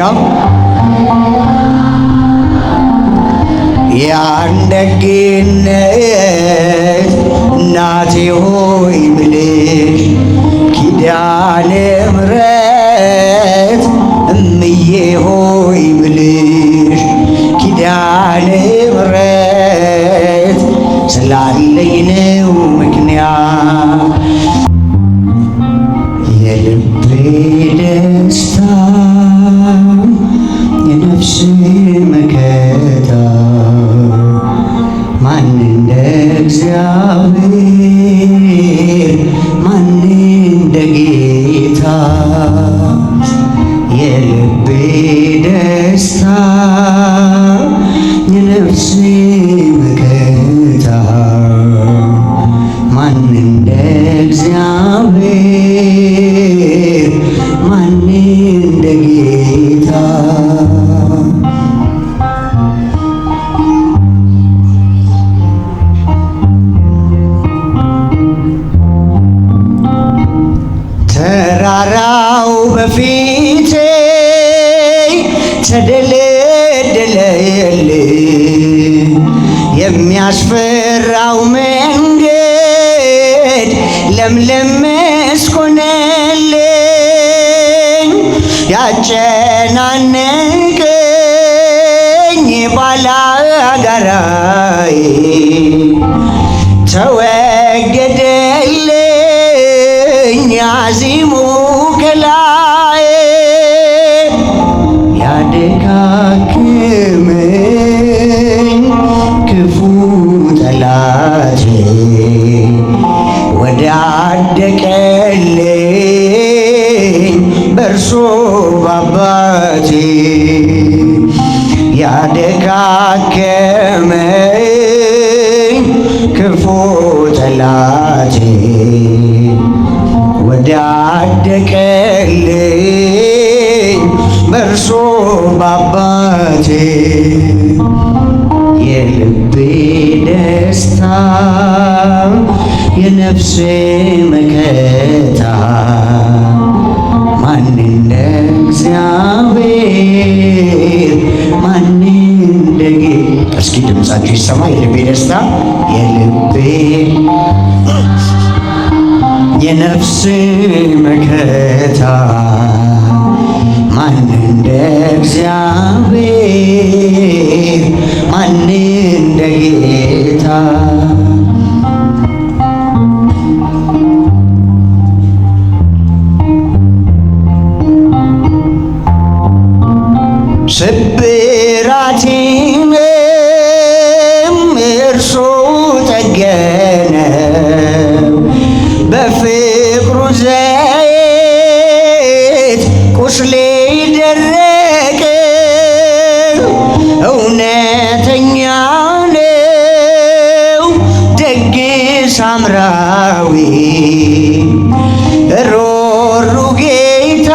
ጋር ያንደግነት እናቴ ሆይ ብልሽ ኪዳነ ምሕረት እምዬ ሆይ ብልሽ ኪዳነ ምሕረት ስላለኝ ነው ምክንያት የልቤ ደስታ የነፍሴ መከታ ማን እንደ እግዚአብሔር ማን እንደ ጌታ የልቤ ደስታ የነፍሴ መከታ ማን እንደ እግዚአብሔር ማን እንደ ጌታ ተራራው በፊቴ ተደለደለልኝ የሚያስፈራው መንገድ ለምለም መስክ ሆነልኝ ያጨናነቀኝ ባላጋራዬ ተወገደልኝ አዚሙ ከላዬ ያደካክመኝ ክፉ ጠላቴ ወዳደቀልኝ በእርሶ ባባቴ ያደካከመኝ ክፉ ጠላቴ ወዳደቀልኝ በእርሶ ባባቴ የልቤ ደስታ የነፍሴ መከታ ማን እንደ እግዚአብሔር ማን እንደ ጌታ እስኪ ድምፃችሁ ይሰማ የልቤ ደስታ የልቤ የነፍሴ መከታ ማን እንደ እግዚአብሔር ማን እንደ ጌታ ስብራቴንም እርሱ ጠገነው በፍቅሩ ዘይት ቁስሌ ደረቀ እውነተኛ ነው ደግ ሳምራዊ ሮሩ ጌታ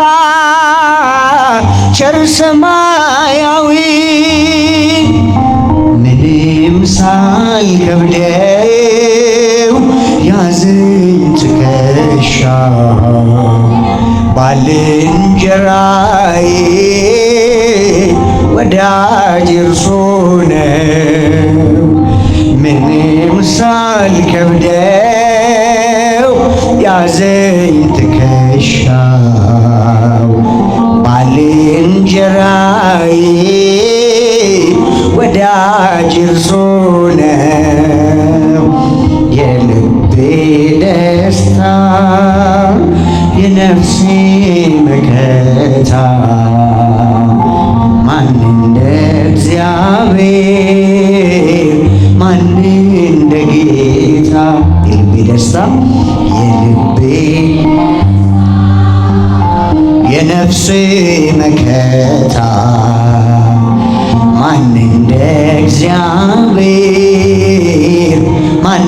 ቸር ሰማያዊ ምንም ሳይከብደው ያዘኝ ትከሻ ባልንጀራዬ ወዳጅ እርሱ ነው ምንም ሳይከብደው ያዘኝ ትከሻው ባልንጀራዬ ወዳጅ እርሱ ነው የልቤ ደስታ የነፍሴ መከታ ማን እንደ እግዚአብሔር ማን እንደ ጌታ የልቤ ደስታ የልቤ የነፍሴ መከታ ማን እንደ እግዚአብሔር ማን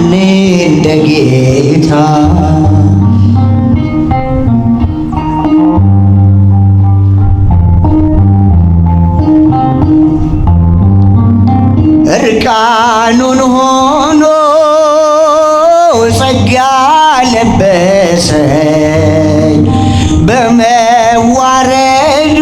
እንደ ጌታ እርቃኑን ሆኖ ጸጋ ለበሰኝ በመዋረዱ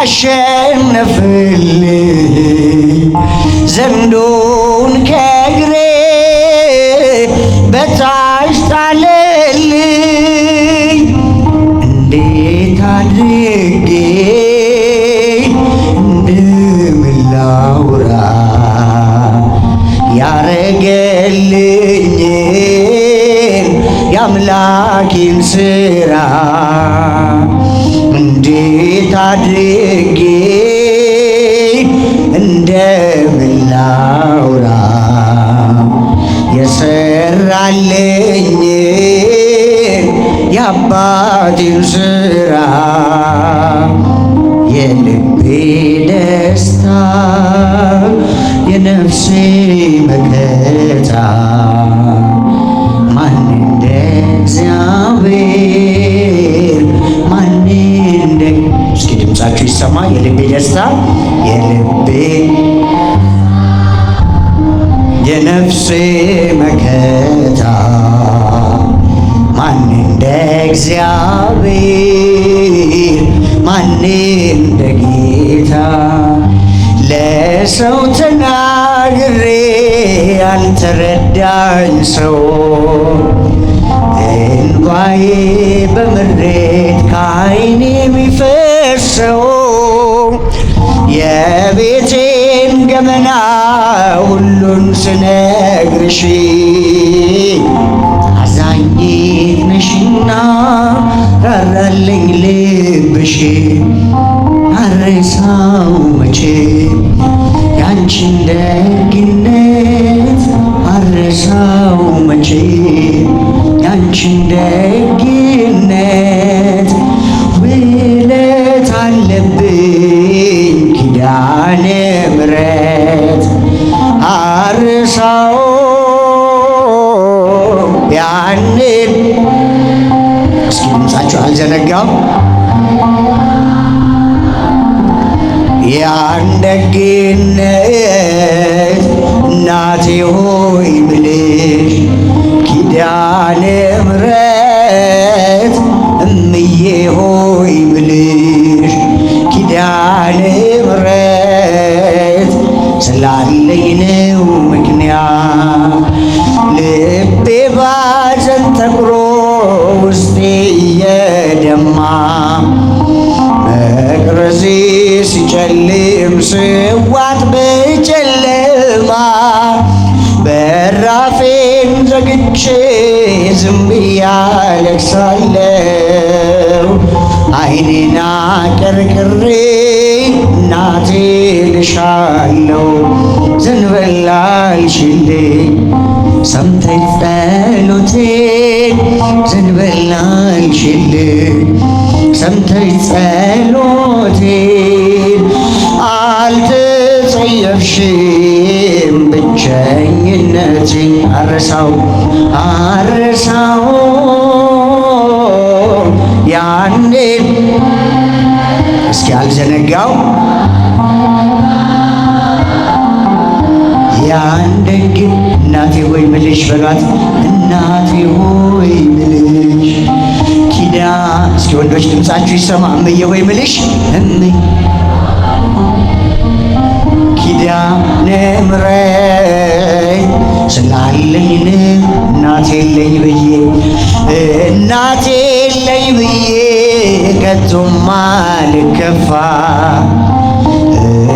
አሸነፍልኝ ዘንዶውን ከእግሬ በታች ጣለልኝ። እንዴት አድርጌ እንደምን ላውራ ያረገልኝን የአምላኬን ሥራ እንዴት አድርጌ እንደምን ላውራ የሠራልኝን የአባቴን ሥራ የልቤ ደስታ የነፍሴ መከታ ማን እንደ እግዚአብሔር ማን እንደ እስኪ ድምፃችሁ ይሰማ። የልቤ ደስታ የልቤ የነፍሴ መከታ ማን እንደ እግዚአብሔር ማን እንደ ጌታ ለሰው ተናግሬ ያልተረዳኝ ሰው እንባዬ በምሬት ከዓይኔ የሚፈሰው የቤቴን ገመና ሁሉን ስነግርሽ አዛኝት ነሽና ራራልኝ ልብሽ አረሳው መቼ ያንቺን ደግነት አረሳው መቼ ያንቺን ደግነት ውለት አለብኝ ኪዳነ ምሕረት አረሳው ያንን እስኪ ድምፃችሁ አልዘነጋም ያን ደግነት እናቴ ሆይ ብልሽ ኪዳነ ምሕረት እምዬ ሆይ ብልሽ ኪዳነ ምሕረት ስላለኝ ነው ምክንያት ልቤ ባዘን ተቁሮ ውስጤ እየደማ መቅረዜ ሲጨልም ስዋጥ በጨለማ በራፌን ዘግቼ ዝም ብዬ አለቅሳለሁ። ዓይኔን አቀርቅሬ እናቴ ልሻለሁ። ዘንበል አልሽልኝ ሰምተሽ ጸሎቴን ዘንበል አልሽልኝ ሰምተሽ ጸሎቴን አልተጸየፍሽም ብቸኝነቴን አረሳው ያኔን እስኪ አልዘነጋው ያን ደግ እናቴ ሆይ ምልሽ በሏት እናቴ ሆይ ምልሽ ኪዳ እስኪ ወንዶች ድምፃችሁ ይሰማ እምዬ ሆይ ምልሽ እምዬ ኪዳነ ምሕረት ስላለኝ እናቴ የለኝ ብዬ ከቶም አልከፋ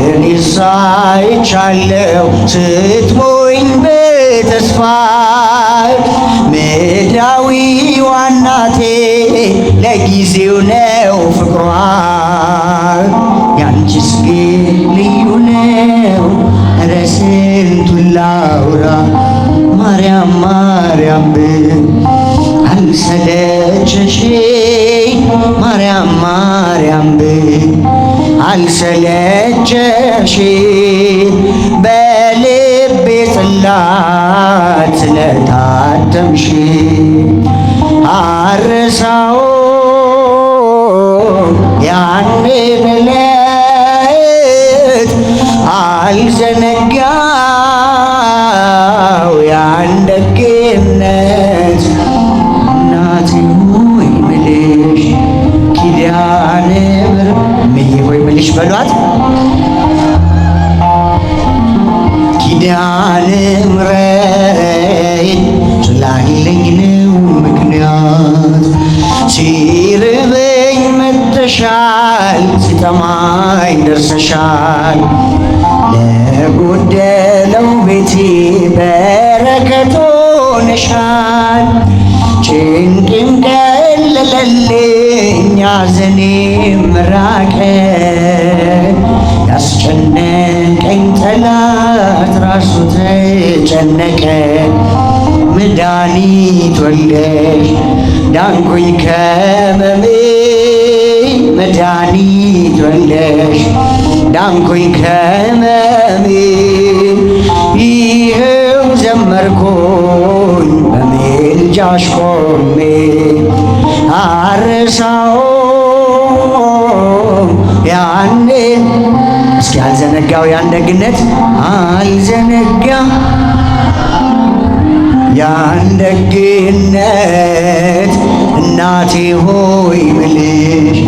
እኔስ አይቻለሁ ስትሞኝ በተስፋ ምድራዊዋ እናቴ ለጊዜው ነው ፍቅሯ ያንቺስ ግን ልዩ ነው ኧረ ስንቱን ላውራ ማርያም ማርያም ብል አልሰለቸሽኝ ማርያም ማርያም ብል አልሰለቸሽኝ በልቤ ጽላት ስለታተምሽ አረሳው ያንን ዕለት አልዘነጋው ያን ደግነት እናቴ ሆይ ምልሽ ኪዳነ ምሕረት እምዬ ሆይ ምልሽ በሏት። ኪዳነ ምሕረት ስላለኝ ነው ምክንያት። ሲርበኝ መጥተሻል፣ ሲጠማኝ ደርሰሻል። ለጎደለው ቤቴ በረከት ሆነሻል። ጭንቄም ቀለለልኝ ሐዘኔም ራቀ። ያስጨነቀኝ ጠላት ራሱ ተጨነቀ። መድኃኒት ወልደሽ ዳንኩኝ ከሕመሜ። መድኃኒት ወልደሽ ዳንኩኝ ከሕመሜ። ይኸው ዘመርኩኝ በምልጃሽ ቆሜ። አልረሳውም ያኔ እስኪ አልዘነጋው ያን ደግነት አልዘነጋ ያን ደግነት እናቴ ሆይ ብልሽ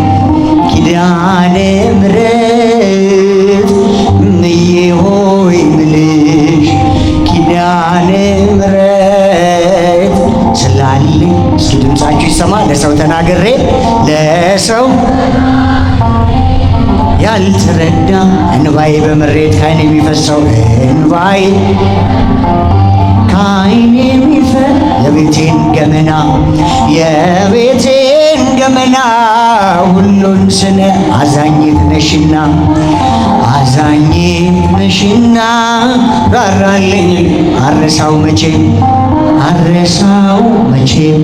ኪዳነ ምሕረት እምዬ ሆይ ብልሽ ኪዳነ ምሕረት ስላለኝ እስኪ ድምፃችሁ ይሰማ። ለሰው ተናግሬ ለሰው ያልተረዳ እንባዬ በምሬት ከዓይኔ የሚፈሰው እንባዬ ከዓይኔ የሚፈስ የቤቴን ገመና የቤቴን ገመና ሁሉን ስነ አዛኝት ነሽና አዛኝት ነሽና ራራልኝ አረሳው መቼም አረሳው መቼም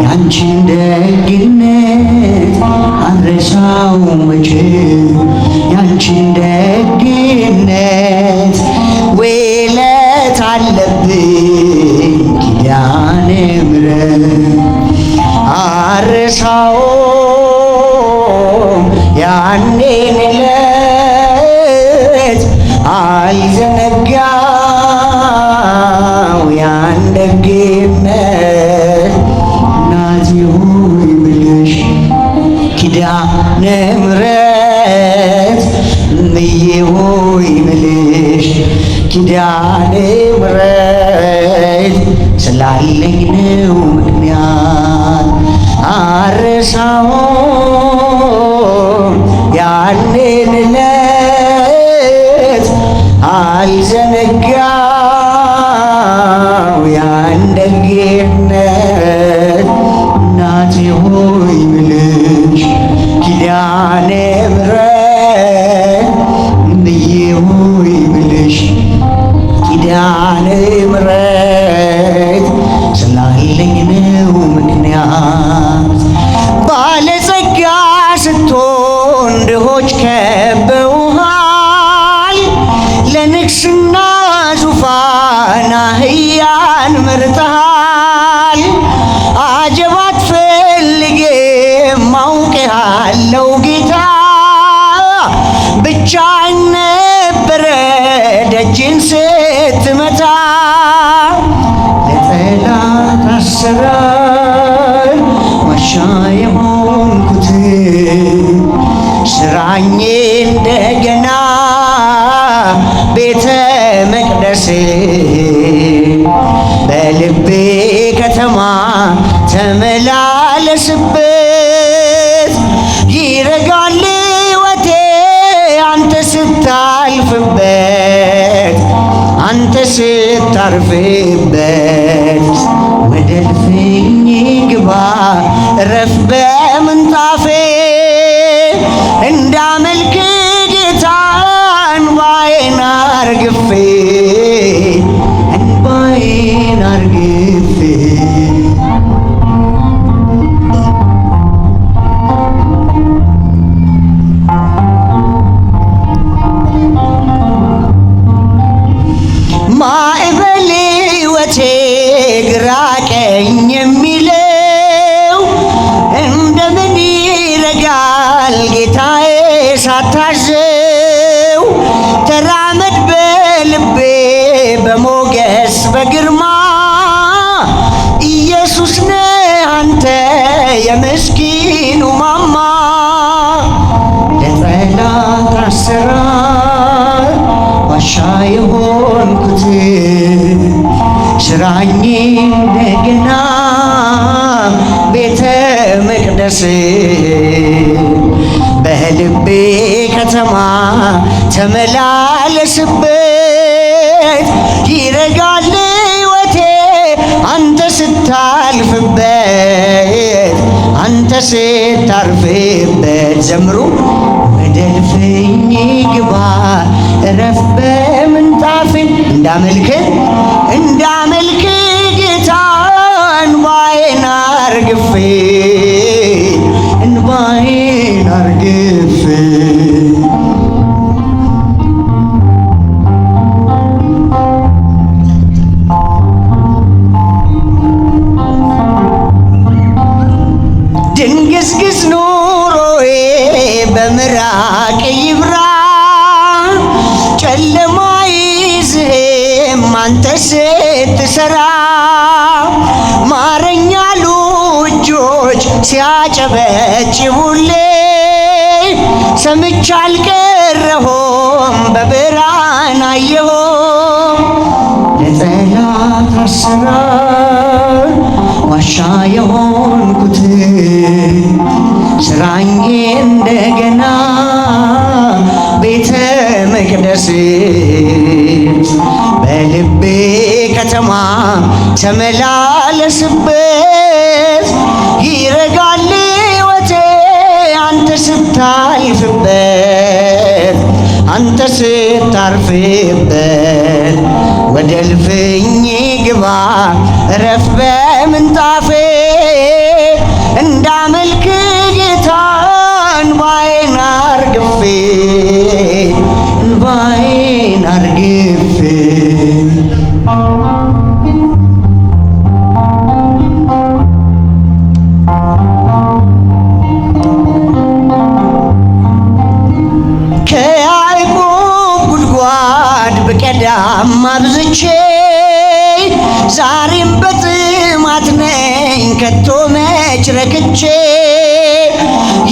ያንቺን ደግነት አረሳው መቼም ያንቺን ደግነት ውለት አለብኝ ኪዳነ ምሕረት አረሳውም ያኔን ዕለት አልዘነጋው ያን ደግነት እናቴ ሆይ ብለሽ ኪዳነ ምሕረት እምዬ ሆይ ብለሽ ኪዳነ ምሕረት ስላለኝ ነው ምክንያት። አረሳውም ያንን ዕለት አልዘነጋው ያን ደግነት እናቴ ሆይ ብለሽ ኪዳነ ምሕረት እምዬ ሆይ ብለሽ ኪዳነ ምሕረት ስላለኝ ነው ምክንያት። ባለጸጋ ስትሆን ድሆች ከበውሃል። ለንግስና ዙፋን አህያን መርጠሃል። አጀብ አትፈልግም አውቅሃለሁ ጌታ። ብቻህን ነበረ ደጅን ስትመታ። ለጠላት አሰራር ዋሻ የሆንኩት ስራኜ እንደገና ቤተ መቅደስ በልቤ ከተማ ተመላለስበት። ይረጋል ሕይወቴ አንተ ስታልፍበት አንተ ስታርፍበት። ወደ እልፍኝ ግባ እረፍ በምንጣፌ እንዳመልክ ጌታ እንባዬን አርግፌ እንባዬን አርግፌ ማዕበል ሕይወቴ ግራ ቀኝ የሚለው እንደምን ይረጋል ጌታዬ ሳታዘው። ተራመድ በልቤ ዋሻ የሆንኩት ስራኝ እንደገና ቤተ መቅደስ በልቤ ከተማ ተመላለስበት ይረጋል ሕይወቴ አንተ ስታልፍበት አንተ ስታርፍበት ዘምሩ ወደ እልፍኝ ግባ እረፍ በምንጣፌ እንዳመልክ ጌታ እንባዬን አርግፌ ድንግዝግዝ ኑሮዬ በምራቅ ይብራ ጨለማ ይዝህም አንተ ስትሰራ ማረኛሉ እጆች ሲያጨበጭቡልኝ ሰምቼ አልቀረሁም በብርሃን አየሁም ለጠላት አሰራር ዋሻ የሆንኩት ስራኝ እንደገና ቤተ መቅደስ በልቤ ከተማ ተመላለስበት ይረጋል ሕይወቴ አንተ ስታልፍበት አንተ ስታርፍበት ወደ እልፍኝ ግባ እረፍ በምንጣፌ እንዳመልክ ጌታ እንባዬን አርግፌ ከያዕቆብ ጉድጓድ በቀዳም አብዝቼ ዛሬም በጥማት ነኝ ከቶ መች ረክቼ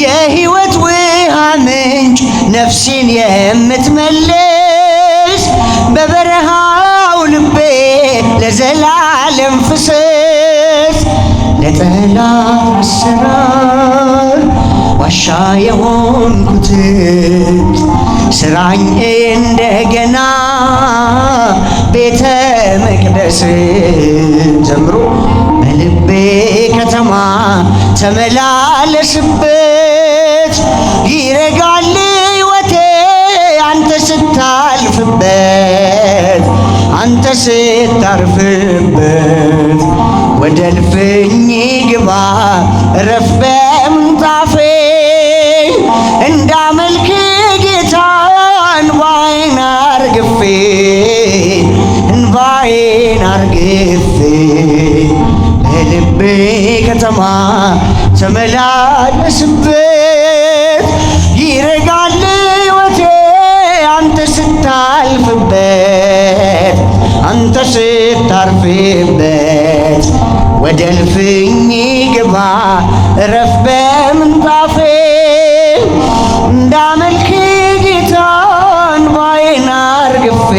የሕይወት ውሃ ምንጭ ነፍሴን የምትመልስ በበረሃው ልቤ ለዘላለም ፍሰስ ለጠላት አሰራር ዋሻ የሆንኩት ስራኝ እንደገና ቤተ መቅደስ ዘምሮ በልቤ ከተማ ተመላለስበት ይረጋል ሕይወቴ አንተ ስታልፍበት አንተ ስታርፍበት ወደ እልፍኝ ግባ እረፍ በምንጣፌ እንዳመልክ ጌታ እንባዬን አርግፌ በልቤ ከተማ ተመላለስበት ይረጋል ሕይወቴ አንተ ስታልፍበት አንተ ስታርፍበት ወደ እልፍኝ ግባ እረፍ በምንጣፌ እንዳመልክ ጌታ እንባዬን አርግፌ